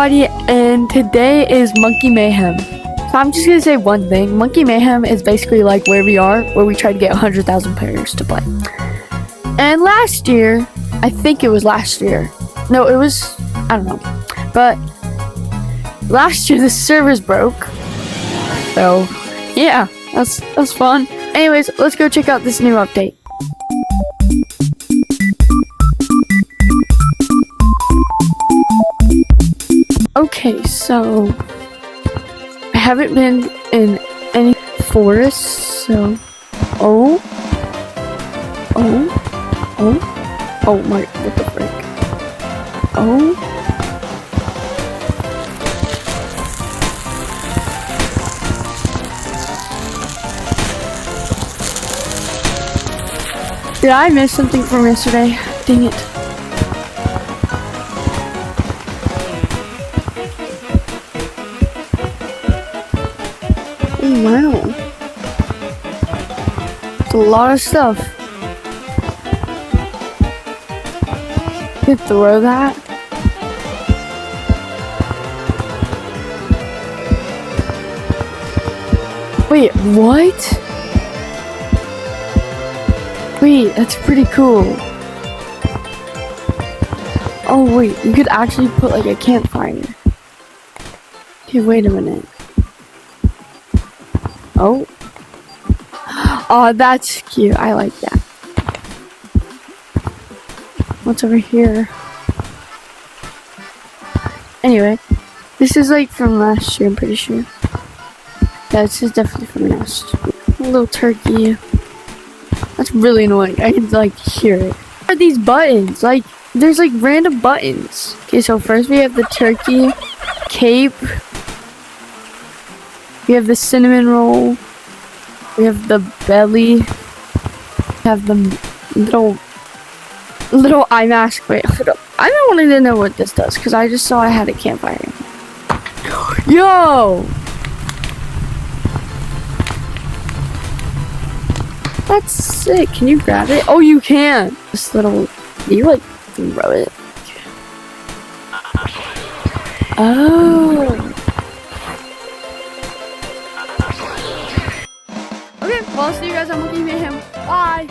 Everybody, and today is Monkey Mayhem. So I'm just gonna say one thing. Monkey Mayhem is basically like where we are, where we try to get 100,000 players to play. And last year, I think it was last year. No, it was, I don't know. But last year the servers broke. So yeah, that's fun. Anyways, let's go check out this new update. Okay, so I haven't been in any forests, so oh my, what the frick? Oh, did I miss something from yesterday? Dang it. Oh, wow. It's a lot of stuff. You can throw that. Wait, what? Wait, that's pretty cool. Oh wait, you could actually put like a campfire. Okay, wait a minute. Oh. Oh, that's cute. I like that. What's over here? Anyway, this is like from last year, I'm pretty sure. Yeah, this is definitely from last year. A little turkey. That's really annoying. I can like hear it. What are these buttons? Like, there's like random buttons. Okay, so first we have the turkey, cape. We have the cinnamon roll. We have the belly. We have the little eye mask. Wait, hold up. I don't want to know what this does because I just saw I had a campfire. Yo! That's sick. Can you grab it? Oh, you can. This little, you like throw it. Oh. Okay, well, I'll see you guys on Monkey Mayhem. Bye.